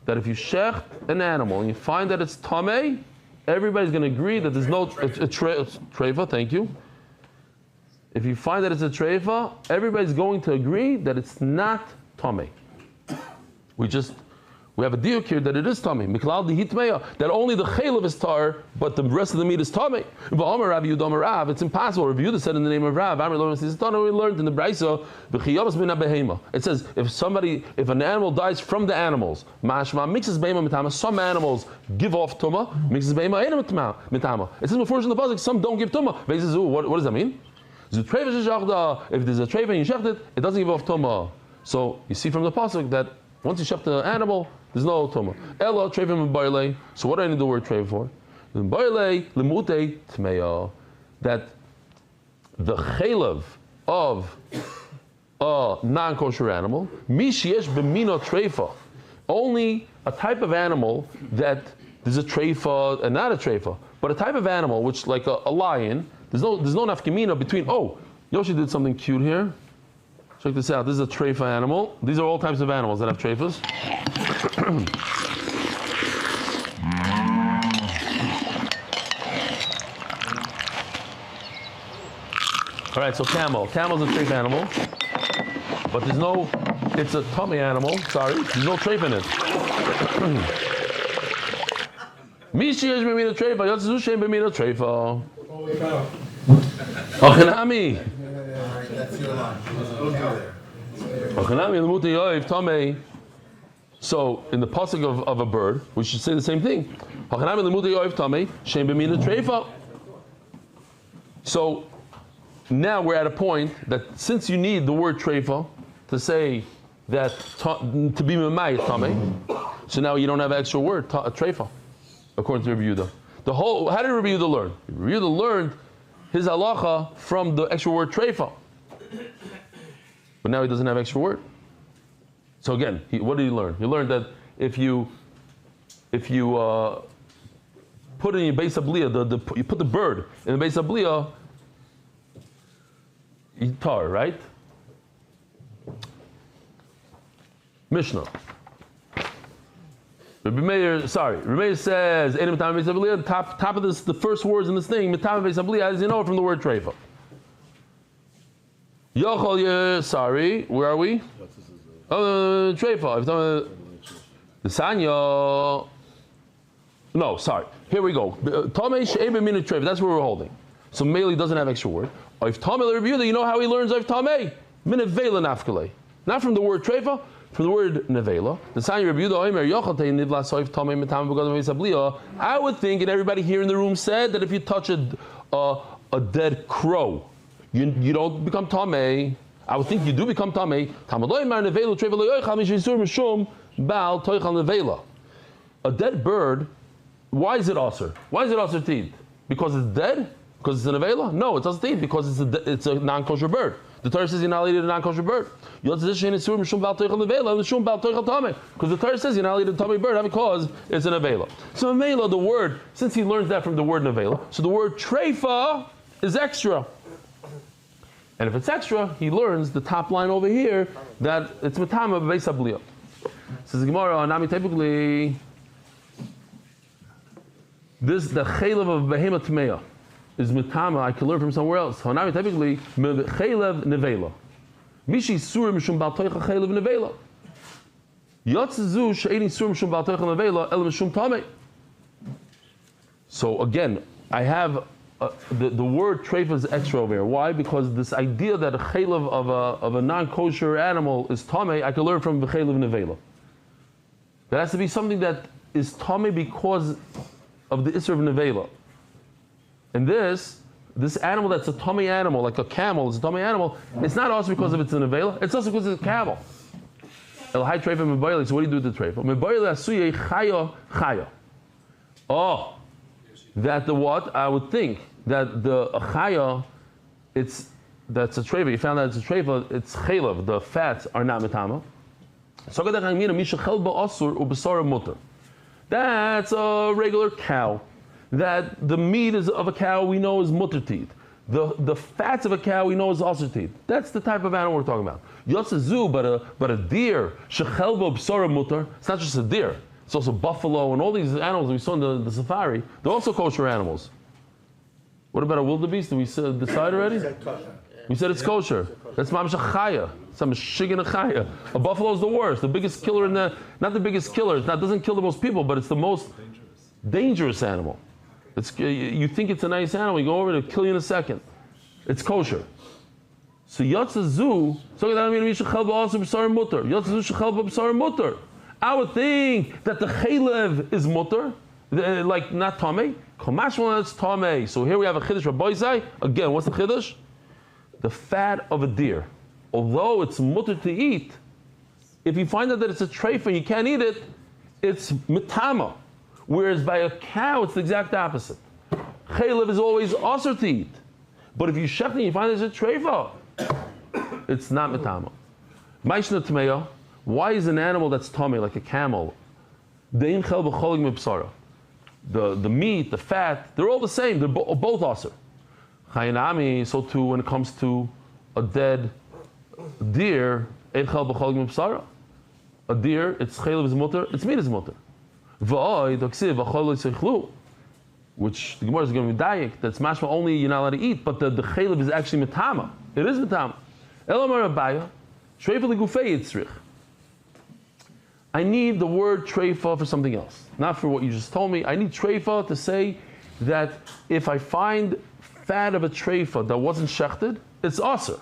That if you shecht an animal and you find that it's tameh, everybody's going to agree that there's no treifa. Thank you. If you find that it's a treifa, everybody's going to agree that it's not tameh. We have a diuk here that it is tameh. Miklal di hitmeya, that only the chelev is tar, but the rest of the meat is tameh. V'omer Rav Yudom Rav, it's impossible. Rav Yehuda said in the name of Rav, we learned in the Brayso, v'chiyavas min behema. It says if an animal dies from the animals, mashma mixes behema mitama. Some animals give off tumah, mixes behema ena mitama. It says before in the pasuk, some don't give tumah. What does that mean? If there's a treifa and you shecht it, it doesn't give off tumah. So you see from the pasuk that once you shecht the animal, there's no tumah. Elo treivim b'barlei. So what do I need the word treiv for? B'barlei lemute tmeya. That the chelev of a non-kosher animal, mishyesh b'mino treifa. Only a type of animal that there's a treifa and not a treifa, but a type of animal which, like a lion, there's no nafkamina between. Oh, Yoshi did something cute here. Check this out. This is a treifa animal. These are all types of animals that have treifas. All right, so camel. Camel's a treifa animal, but there's no it's a tummy animal. Sorry, there's no treifa in it. Mishi yesh b'mina treifa, yotzu shem b'mina treifa. Hachanami. That's your line. Hachanami l'muti yoiv tamei. So in the pasuk of a bird, we should say the same thing. Hachanami l'muti yoiv tamei shem b'mina treifa. So now we're at a point that since you need the word treifa to say that to be memay tamei, so now you don't have an extra word treifa, according to Rabbi Yehuda. How did Rabbi Yehuda learn? Rabbi Yehuda learned his halacha from the extra word treifa, but now he doesn't have extra word. So again, what did he learn? He learned that if you put in your beis abliya, you put the bird in the beis abliya, tar, right? Mishnah. Rabbi Meir says, top of this, the first words in this thing, as you know from the word treifa. Where are we? Treifa. The Sanya. No, sorry. Here we go. That's where we're holding. So Meili doesn't have extra word. If Tamei review that, you know how he learns of Tamei? Minevela nafkale. Not from the word treifa, from the word nevela. The sign review the Omer Yochate Nivla Soif Tamei Mitam B'Gadam. I would think, and everybody here in the room said, that if you touch a dead crow, you don't become Tamei. I would think you do become Tamei. A dead bird, why is it aser? Why is it aser to eat? Because it's dead? Because it's an avela? No, it doesn't eat because it's a non-kosher bird. The Torah says you're not allowed to eat a non-kosher bird. Because the Torah says you're not allowed to eat a tummy bird because it's an avela. So avela, the word, since he learns that from the word avela, so the word treifa is extra. And if it's extra, he learns the top line over here that it's matama b'beis abliya. Says the Gemara, Nami typically, the chaylev of behema tmeya is mitama. I can learn from somewhere else. Hanami typically chaylev nevela. Mishi sur mishum bal toicha chaylev nevela. Yotzezu she'eni sur mishum bal toicha nevela el mishum tamei. So again, I have the word treifa is extra over here. Why? Because this idea that a chaylev of a non-kosher animal is tamei, I can learn from the chaylev nevela. That has to be something that is tamei because of the isser of nevela. And this animal that's a tummy animal, like a camel, is a tummy animal. It's not also because of it's an nevela. It's also because it's a camel. El hai treifa mebayli. So what do you do with the treifa? Mebayli asuye chaya. Oh, that the what? I would think that the chaya, that's a treifa. You found out it's a treifa. It's chaylev. The fats are not mitama. That's a regular cow. That the meat of a cow we know is mutter teeth. The fats of a cow we know is aser teeth. That's the type of animal we're talking about. Yotzezu, but a deer, shechelbo b'sara mutter. It's not just a deer. It's also buffalo and all these animals we saw in the safari. They're also kosher animals. What about a wildebeest? Did we decide already? We said it's kosher. That's mamash chaya. It's a shiggin chaya. A buffalo is the worst. The biggest killer not the biggest killer. It doesn't kill the most people, but it's the most dangerous animal. You think it's a nice animal, you go over to kill you in a second. It's kosher. So Yotzezu, I would think that the chaylev is mutter, like not tamei. Kamashmal it's tamei. So here we have a chiddush Rabbi Zai. Again, what's the chiddush? The fat of a deer, although it's mutter to eat, if you find out that it's a treifa and you can't eat it, it's mitama. Whereas by a cow, it's the exact opposite. Chaylev is always aser to eat. But if you shech and you find there's a treifa, it's not mitama. Maishna tmeya, why is an animal that's tamei, like a camel, the meat, the fat, they're all the same, they're both aser. Chayinami, so too when it comes to a dead deer, a deer, its chaylev is mutter, its meat is mutter. Which the Gemara is going to be dayik, that's mashma only you're not allowed to eat, but the chaylev is actually mitama. It is mitama. Elamar Abaya, shreifa legufei yitzrich. I need the word treifa for something else, not for what you just told me. I need treifa to say that if I find fat of a treifa that wasn't shechted, it's aser.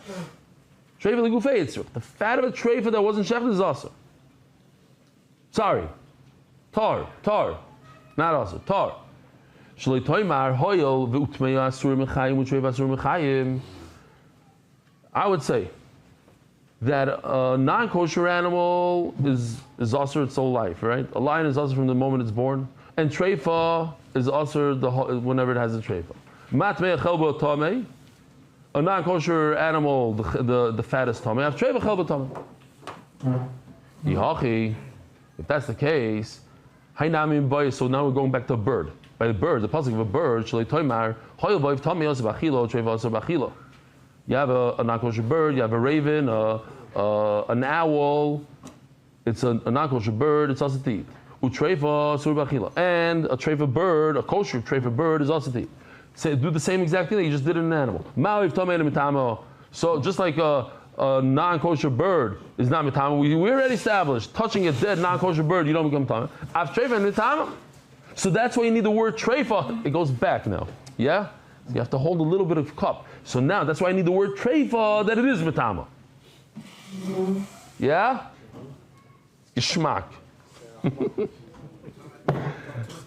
Treifa legufei itzruk. The fat of a treifa that wasn't shechted is aser. Sorry. Tar, not aser, tar. Shalei toimar hoyel ve'utmei asur mechayim u'treifa asur mechayim. I would say that a non-kosher animal is aser its whole life, right? A lion is aser from the moment it's born, and treifa is aser whenever it has a treifa. Matmei chelbo tamei, a non-kosher animal, the fat is tamei. Have treifa chelbo tamei. Yihachi, if that's the case, hainamim bayis. So now we're going back to a bird. By the bird, the pasuk of a bird, shalei toimar hoyel bayv tamei aser b'achilo, treifa aser b'achilo. You have a non-kosher bird, you have a raven, an owl. It's a non-kosher bird, it's also to eat. Utreifa sur b'achila. And a treifa bird, a kosher treifa bird is also to eat. Do the same exact thing that you just did in an animal. So just like a non-kosher bird is not mitama, we already established, touching a dead non-kosher bird, you don't become mitama. Av treifa and mitama. So that's why you need the word treifa. It goes back now. Yeah? You have to hold a little bit of cup. So now, that's why I need the word treifa, that it is mitama. Yeah? Geschmack.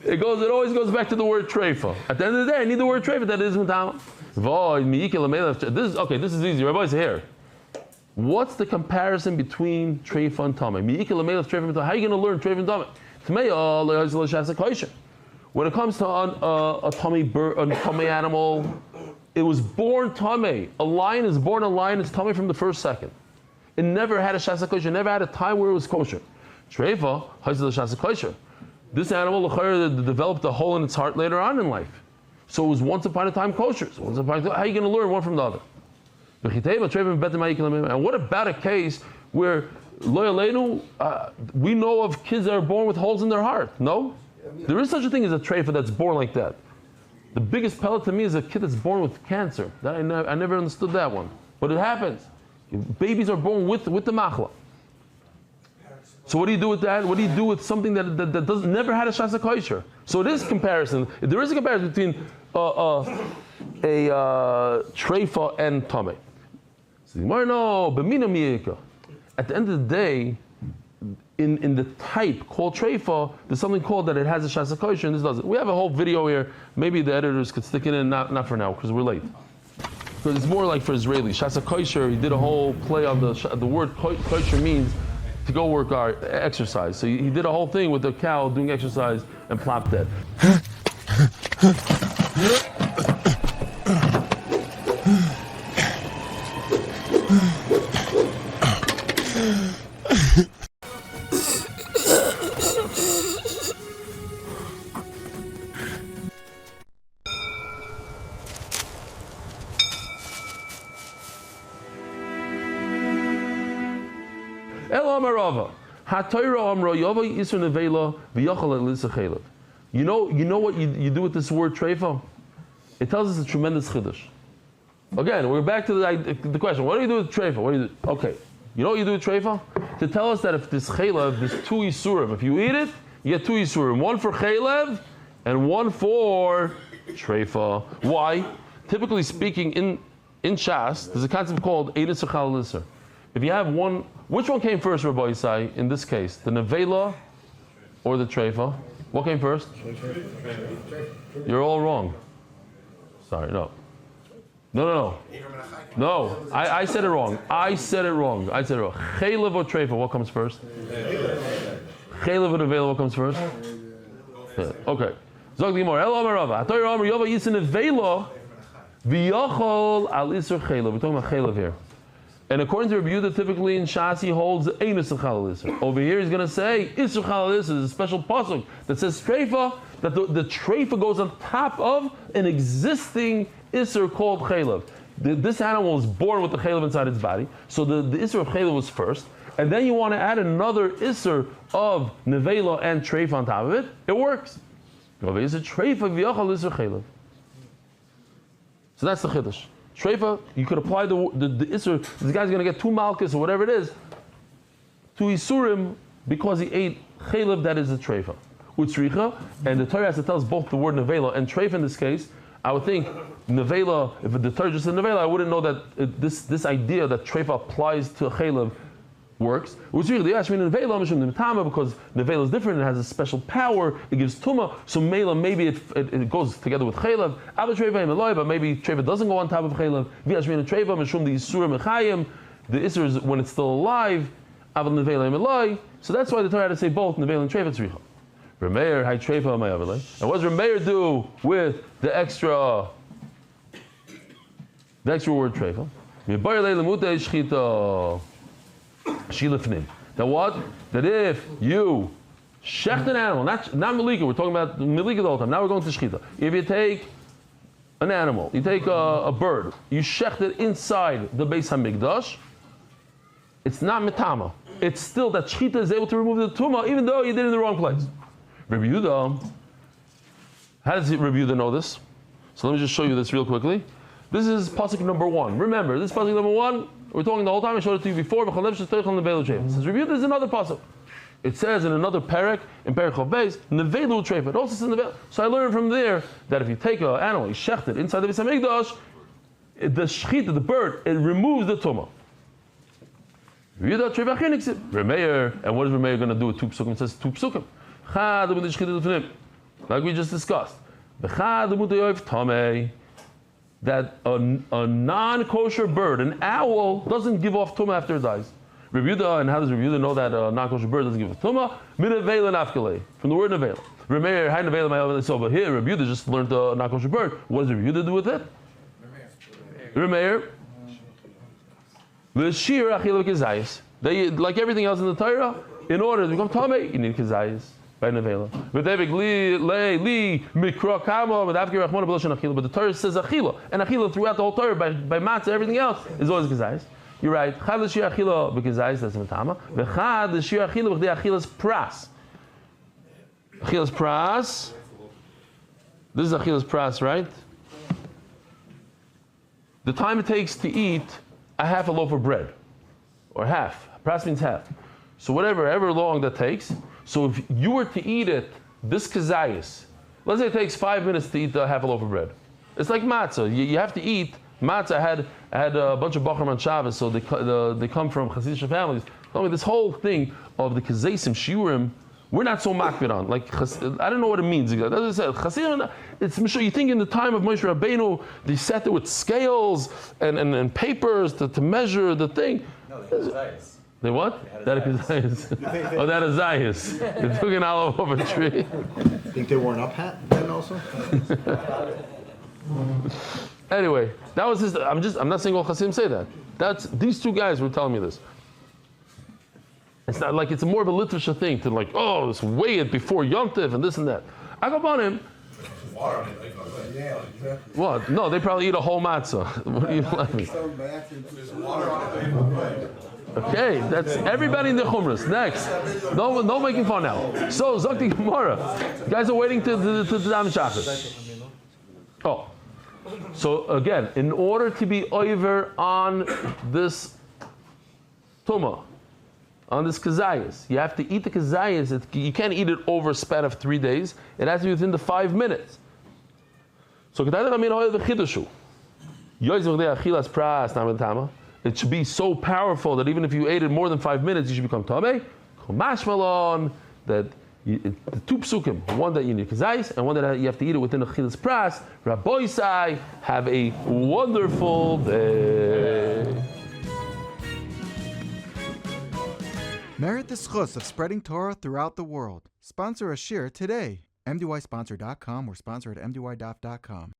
It always goes back to the word treifa. At the end of the day, I need the word treifa, that it is mitama. This is easy. Rabbi say here. What's the comparison between treifa and tamei? How are you going to learn treifa and tamei? When it comes to a tamei bird, a tamei animal, it was born tamei. A lion is born a lion, it's tamei from the first second. It never had a shasa kosher, never had a time where it was kosher. Treifa, hazil shasa kosher. This animal developed a hole in its heart later on in life. So it was once upon a time kosher. So how are you going to learn one from the other? And what about a case where we know of kids that are born with holes in their heart? No? There is such a thing as a treifa that's born like that. The biggest pellet to me is a kid that's born with cancer. That I never understood that one. But it happens. Babies are born with the machla. So what do you do with that? What do you do with something that never had a shasa kosher? So it is comparison. There is a comparison between a treifa and tamei. So no, b'mina miyika. At the end of the day, in the type called treifa, there's something called that it has a shasa kosher, and this doesn't. We have a whole video here. Maybe the editors could stick it in, not for now, because we're late. Because it's more like for Israeli. Shasa kosher, he did a whole play on the word kosher means to go work our exercise. So he did a whole thing with the cow doing exercise and plop dead. You know what you do with this word treifa? It tells us a tremendous chiddush. Again, we're back to the question. What do you do with treifa? What do you do? Okay, you know what you do with treifa? To tell us that if this chaylev, there's two isurim. If you eat it, you get two isurim. One for chaylev and one for treifa. Why? Typically speaking, in Shas, there's a concept called Ein Isur Chal Isur. If you have one, which one came first, Rabbi Yisai, in this case? The nevela or the treifa? What came first? You're all wrong. Sorry, no. No, I said it wrong. Chaylev or treifa, what comes first? Chaylev or nevela, what comes first? Yeah. Okay. Zog the Gemara. El Amar Rava. Atoy Amar Yova Yisin nevela v'yachol al Isur chaylev. We're talking about chaylev here. And according to Rabbi Yehuda, typically in Shas he holds Ein Isur Chal Isur. Over here he's going to say Isur Chal Isur is a special pasuk that says treifa, that the treifa goes on top of an existing Isur called chaylev. This animal was born with the chaylev inside its body, so the Isur of chaylev was first, and then you want to add another Isur of nevela and treifa on top of it. It works. It's a treifa v'yachal Isur chaylev. So that's the chiddush. Treifa, you could apply the Isur. This guy's going to get two malchus or whatever it is, two Isurim because he ate chaylev that is a treifa. Utzricha, and the Torah has to tell us both the word nevela and treifa in this case. I would think nevela, if the Torah just said nevela, I wouldn't know that this idea that treifa applies to chaylev works. Utzricha, the Yashmin nevela, mishum nimitama, because nevela is different, it has a special power, it gives tuma, so mela, maybe it goes together with chaylev. Abba treifa and Eloi, but maybe treifa doesn't go on top of chaylev. V'yashmin and treifa, mishum the Yisur mechayim, the Isser is when it's still alive, Abba nevela and Eloi, so that's why the Torah had to say both nevela and treifa tzricha. Remeir, hay treifa ma'avele. And what does Remeir do with the extra word treifa? That what? That if you shecht an animal, not melika, we're talking about melika the whole time. Now we're going to shchita. If you take an animal, you take a bird, you shecht it inside the Beis Hamikdash, it's not mitama. It's still that shchita is able to remove the tumah, even though you did it in the wrong place. Rabbi Yehuda, how does Rabbi Yehuda know this? So let me just show you this real quickly. This is pasuk number 1. Remember, this pasuk number 1, we're talking the whole time, I showed it to you before. It says Rabbi Yehuda is another pasuk. It says in another parak, in parak Chav Beis, nevelu treifa. It also says nevelu. So I learned from there that if you take an animal, you shecht it inside the Beis Hamikdash, the shechita, the bird, it removes the tumah. Remeir, and what is Remeir going to do with two psukim? It says two psukim. Like we just discussed. That a non-kosher bird, an owl, doesn't give off tumah after it dies. Rebuda, and how does Rebuda know that a non-kosher bird doesn't give off tumah? Minavela nafkele, from the word nevela. Remeir, hi nevela ma'avele. So over here, Rebuda just learned a non-kosher bird. What does Rebuda do with it? Remeir. The shir achil kezayis. They, like everything else in the Torah, in order to become tamei, you need kezayis by nevela. But the Torah says achila, and achila throughout the whole Torah by matzah, everything else is always kezayis. You're right. Chad the shir achila b'kezayis, that's mitama. V'chad the shir achila b'chdi achilas pras. Achilas pras. This is achilas pras, right? The time it takes to eat a half a loaf of bread, or half. Pras means half. So however long that takes. So if you were to eat it, this kazayas, let's say it takes 5 minutes to eat a half a loaf of bread. It's like matzah. You have to eat matzah. I had a bunch of bachram on Shabbos, so they come from Hasidic families. Tell me this whole thing of the kazaysim shiurim, we're not so makbid on. Like I don't know what it means. As I said, Chasidim, it's you think in the time of Moshe Rabbeinu, they sat there with scales and papers to measure the thing. No, they had Zayas. They what? That is Zayas. Oh, that is Zayas. They took an olive off a tree. Think they wore an up hat then also? Anyway, that was his. I'm not saying all Chasidim say that. These two guys were telling me this. It's not like it's more of a literature thing to like, oh, let's weigh it before Yom Tov and this and that. I go on him. What? No, they probably eat a whole matzah. What are you laughing? Okay, that's everybody in the chumras. Next, no making fun now. So Zakti Gemara, you guys are waiting to the Dam Shachas. Oh, so again, in order to be over on this tumah, on this kazayas, you have to eat the kazayas. You can't eat it over a span of 3 days. It has to be within the 5 minutes. So it should be so powerful that even if you ate it more than 5 minutes, you should become tamei. That the two psukim, one that you need kazayas, and one that you have to eat it within a chilas pras. Rabbi Sai, have a wonderful day. Merit the schus of spreading Torah throughout the world. Sponsor a shir today. MDYsponsor.com or sponsor at MDYDaf.com.